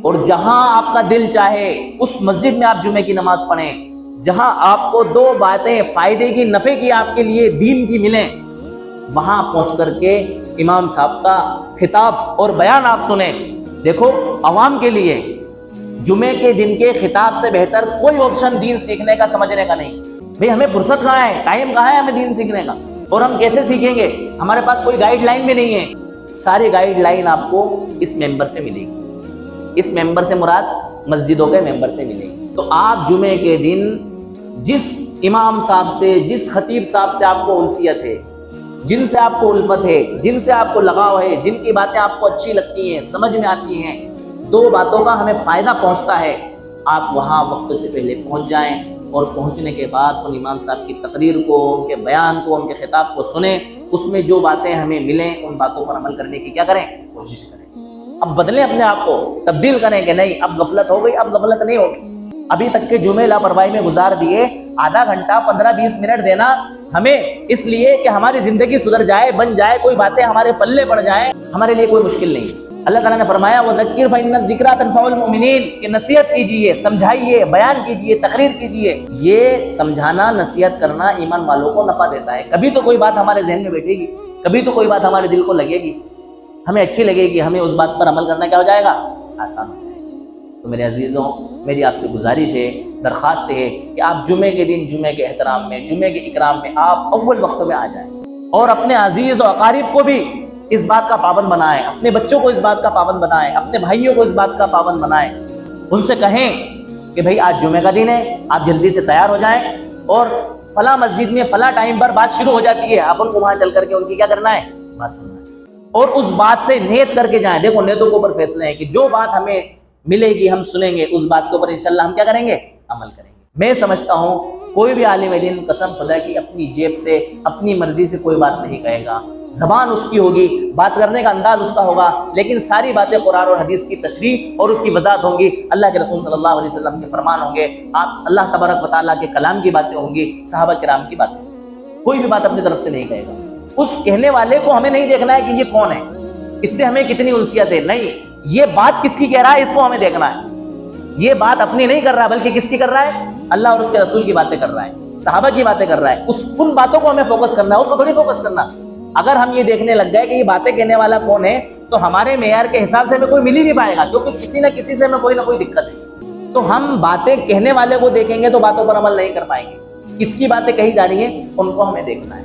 اور جہاں آپ کا دل چاہے اس مسجد میں آپ جمعے کی نماز پڑھیں، جہاں آپ کو دو باتیں فائدے کی، نفع کی، آپ کے لیے دین کی ملیں، وہاں پہنچ کر کے امام صاحب کا خطاب اور بیان آپ سنیں۔ دیکھو، عوام کے لیے جمعے کے دن کے خطاب سے بہتر کوئی آپشن دین سیکھنے کا، سمجھنے کا نہیں۔ بھئی ہمیں فرصت کہاں ہے، ٹائم کہاں ہے ہمیں دین سیکھنے کا، اور ہم کیسے سیکھیں گے؟ ہمارے پاس کوئی گائیڈ لائن بھی نہیں ہے۔ ساری گائیڈ لائن آپ کو اس ممبر سے ملے گی۔ اس ممبر سے مراد مسجدوں کے ممبر سے ملے گی۔ تو آپ جمعے کے دن جس امام صاحب سے، جس خطیب صاحب سے آپ کو انسیت ہے، جن سے آپ کو الفت ہے، جن سے آپ کو لگاؤ ہے، جن کی باتیں آپ کو اچھی لگتی ہیں، سمجھ میں آتی ہیں، دو باتوں کا ہمیں فائدہ پہنچتا ہے، آپ وہاں وقت سے پہلے پہنچ جائیں، اور پہنچنے کے بعد ان امام صاحب کی تقریر کو، ان کے بیان کو، ان کے خطاب کو سنیں۔ اس میں جو باتیں ہمیں ملیں ان باتوں پر عمل کرنے کی کیا کریں؟ کوشش کریں۔ اب بدلیں اپنے آپ کو، تبدیل کریں کہ نہیں اب غفلت ہو گئی، اب غفلت نہیں ہوگی۔ ابھی تک کے جمعے لاپرواہی میں گزار دیے، آدھا گھنٹہ 15-20 منٹ دینا ہمیں اس لیے کہ ہماری زندگی سدھر جائے، بن جائے، کوئی باتیں ہمارے پلے پڑ جائیں، ہمارے لیے کوئی مشکل نہیں۔ اللہ تعالیٰ نے فرمایا وَذَكِّرْ فَإِنَّ الذِّكْرَىٰ تَنفَعُ الْمُؤْمِنِينَ، کہ نصیحت کیجئے، سمجھائیے، بیان کیجئے، تقریر کیجئے۔ یہ سمجھانا، نصیحت کرنا ایمان والوں کو نفع دیتا ہے۔ کبھی تو کوئی بات ہمارے ذہن میں بیٹھے گی، کبھی تو کوئی بات ہمارے دل کو لگے گی، ہمیں اچھی لگے گی، ہمیں اس بات پر عمل کرنا کیا ہو جائے گا؟ آسان ہو جائے گا۔ تو میرے عزیزوں، میری آپ سے گزارش ہے، درخواست ہے کہ آپ جمعے کے دن جمعے کے احترام میں، جمعے کے اکرام میں آپ اول وقت میں آ جائیں، اور اپنے عزیز و اقارب کو بھی اس بات کا پابند بنائیں، اپنے بچوں کو اس بات کا پابند بنائیں، اپنے بھائیوں کو اس بات کا پابند بنائیں۔ ان سے کہیں کہ بھئی آج جمعے کا دن ہے، آپ جلدی سے تیار ہو جائیں، اور فلاں مسجد میں فلاں ٹائم پر بات شروع ہو جاتی ہے، آپ ان کو وہاں چل کر کے ان کی کیا کرنا ہے؟ بات سننا ہے، اور اس بات سے نیت کر کے جائیں۔ دیکھو، نیتوں کے اوپر فیصلے ہیں کہ جو بات ہمیں ملے گی، ہم سنیں گے، اس بات کے اوپر انشاءاللہ ہم کیا کریں گے؟ عمل کریں گے۔ میں سمجھتا ہوں کوئی بھی عالم دین قسم خدا کی اپنی جیب سے، اپنی مرضی سے کوئی بات نہیں کہے گا۔ زبان اس کی ہوگی، بات کرنے کا انداز اس کا ہوگا، لیکن ساری باتیں قرآن اور حدیث کی تشریح اور اس کی وضاحت ہوں گی، اللہ کے رسول صلی اللہ علیہ وسلم کے فرمان ہوں گے، آپ اللہ تبارک و تعالیٰ کے کلام کی باتیں ہوں گی، صحابہ کرام کی باتیں۔ کوئی بھی بات اپنی طرف سے نہیں کہے گا۔ اس کہنے والے کو ہمیں نہیں دیکھنا ہے کہ یہ کون ہے، اس سے ہمیں کتنی انسیت ہے، نہیں، یہ بات کس کی کہہ رہا ہے اس کو ہمیں دیکھنا ہے۔ یہ بات اپنی نہیں کر رہا ہے، بلکہ کس کی کر رہا ہے؟ اللہ اور اس کے رسول کی باتیں کر رہا ہے، صحابہ کی باتیں کر رہا ہے۔ ان باتوں کو ہمیں فوکس کرنا ہے، اس کو تھوڑی فوکس کرنا۔ اگر ہم یہ دیکھنے لگ گئے کہ یہ باتیں کہنے والا کون ہے، تو ہمارے معیار کے حساب سے ہمیں کوئی مل ہی نہیں پائے گا، کیونکہ کسی نہ کسی سے ہمیں کوئی نہ کوئی دقت ہے۔ تو ہم باتیں کہنے والے کو دیکھیں گے تو باتوں پر عمل نہیں کر پائیں گے۔ کس کی باتیں کہی جا رہی ہیں ان کو ہمیں دیکھنا ہے۔